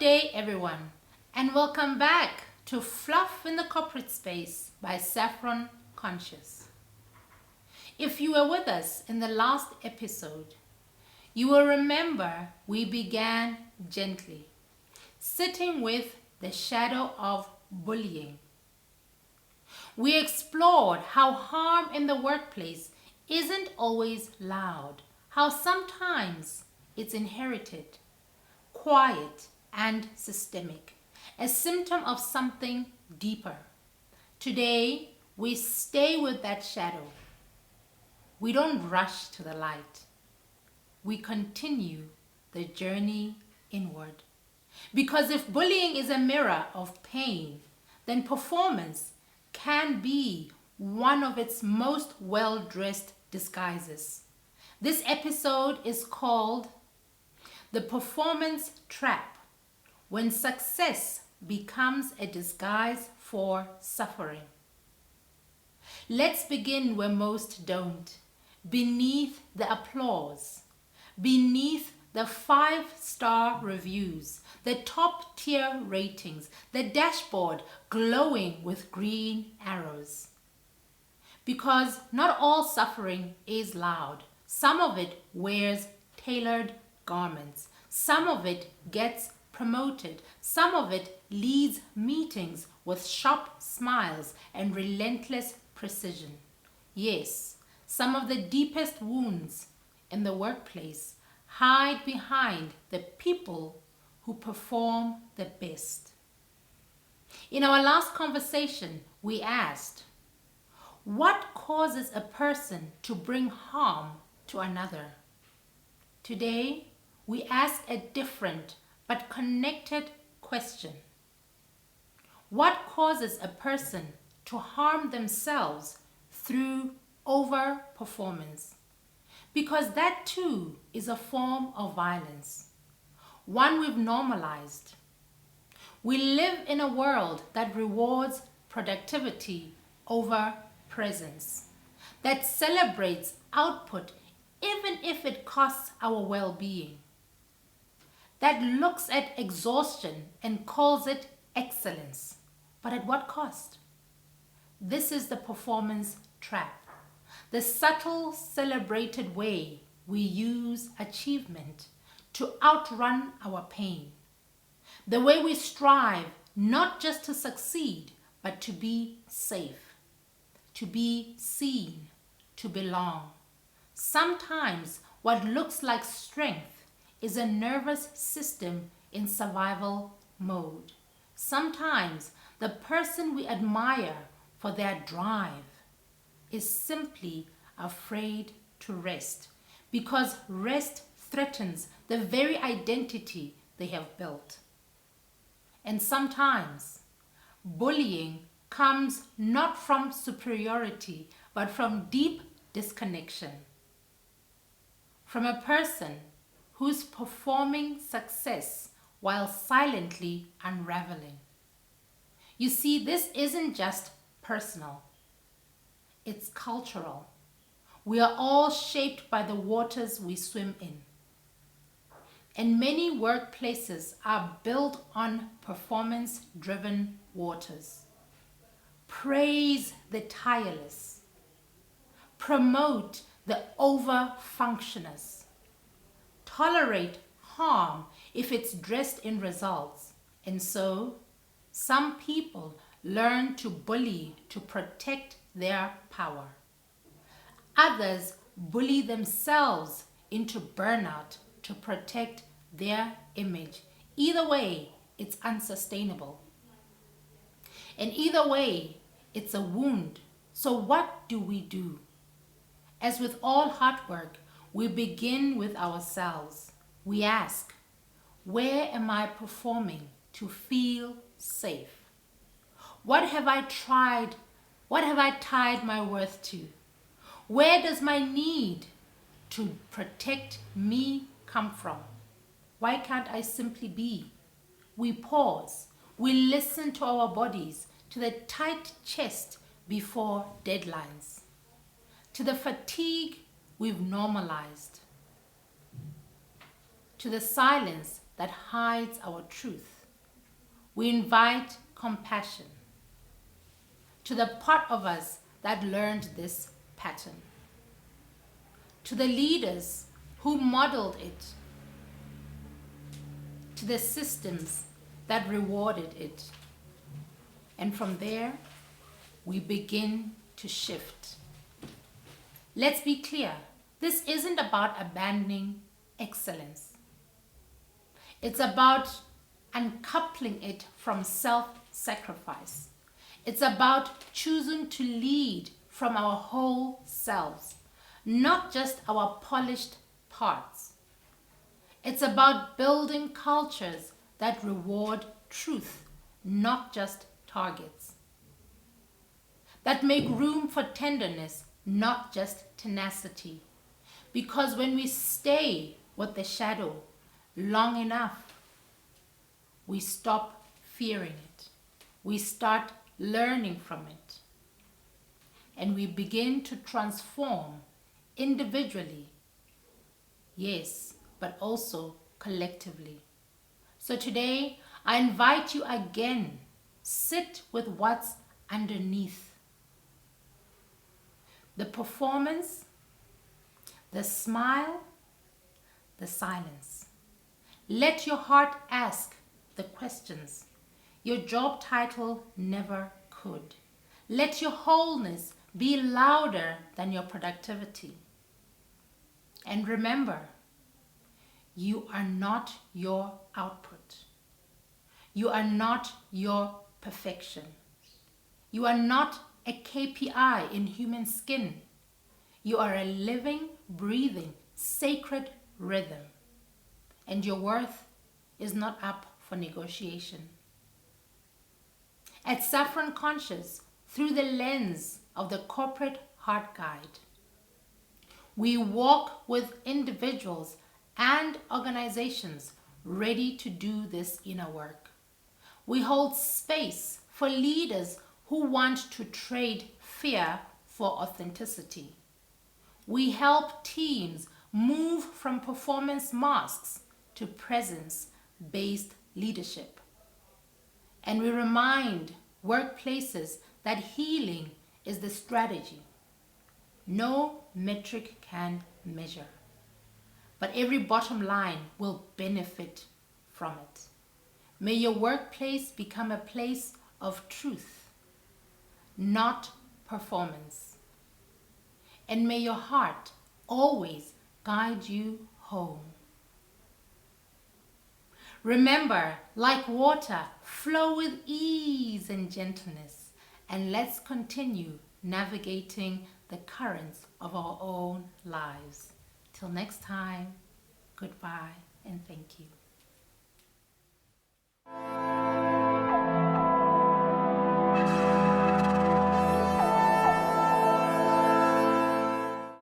day, everyone, and welcome back to Fluff in the Corporate Space by Saffron Conscious. If you were with us in the last episode, you will remember we began gently, sitting with the shadow of bullying. We explored how harm in the workplace isn't always loud, how sometimes it's inherited, quiet, and systemic, a symptom of something deeper. Today, we stay with that shadow. We don't rush to the light. We continue the journey inward. Because if bullying is a mirror of pain, then performance can be one of its most well-dressed disguises. This episode is called The Performance Trap, when success becomes a disguise for suffering. Let's begin where most don't, beneath the applause, beneath the 5-star reviews, the top-tier ratings, the dashboard glowing with green arrows. Because not all suffering is loud. Some of it wears tailored garments. Some of it gets promoted. Some of it leads meetings with sharp smiles and relentless precision. Yes, some of the deepest wounds in the workplace hide behind the people who perform the best. In our last conversation, we asked, what causes a person to bring harm to another? Today, we ask a different but connected question. What causes a person to harm themselves through overperformance? Because that too is a form of violence, one we've normalized. We live in a world that rewards productivity over presence, that celebrates output even if it costs our well-being, that looks at exhaustion and calls it excellence. But at what cost? This is the performance trap, the subtle, celebrated way we use achievement to outrun our pain, the way we strive not just to succeed, but to be safe, to be seen, to belong. Sometimes what looks like strength is a nervous system in survival mode. Sometimes the person we admire for their drive is simply afraid to rest, because rest threatens the very identity they have built. And sometimes bullying comes not from superiority, but from deep disconnection. From a person who's performing success while silently unraveling. You see, this isn't just personal. It's cultural. We are all shaped by the waters we swim in. And many workplaces are built on performance-driven waters. Praise the tireless. Promote the over-functioners. Tolerate harm if it's dressed in results. And so, some people learn to bully to protect their power. Others bully themselves into burnout to protect their image. Either way, it's unsustainable. And either way, it's a wound. So what do we do? As with all hard work, we begin with ourselves. We ask, where am I performing to feel safe? What have I tried? What have I tied my worth to? Where does my need to protect me come from? Why can't I simply be? We pause. We listen to our bodies, to the tight chest before deadlines, to the fatigue we've normalized, to the silence that hides our truth. We invite compassion to the part of us that learned this pattern, to the leaders who modeled it, to the systems that rewarded it. And from there, we begin to shift. Let's be clear, this isn't about abandoning excellence. It's about uncoupling it from self-sacrifice. It's about choosing to lead from our whole selves, not just our polished parts. It's about building cultures that reward truth, not just targets. That make room for tenderness, not just tenacity. Because when we stay with the shadow long enough, we stop fearing it. We start learning from it. And we begin to transform individually, yes, but also collectively. So today, I invite you again, sit with what's underneath. The performance, the smile, the silence. Let your heart ask the questions your job title never could. Let your wholeness be louder than your productivity. And remember, you are not your output. You are not your perfection. You are not a KPI in human skin. You are a living, breathing, sacred rhythm. And your worth is not up for negotiation. At Saffron Conscious, through the lens of the Corporate Heart Guide, we walk with individuals and organizations ready to do this inner work. We hold space for leaders who want to trade fear for authenticity. We help teams move from performance masks to presence-based leadership. And we remind workplaces that healing is the strategy. No metric can measure, but every bottom line will benefit from it. May your workplace become a place of truth, not performance. And may your heart always guide you home. Remember, like water, flow with ease and gentleness, and let's continue navigating the currents of our own lives. Till next time, goodbye and thank you.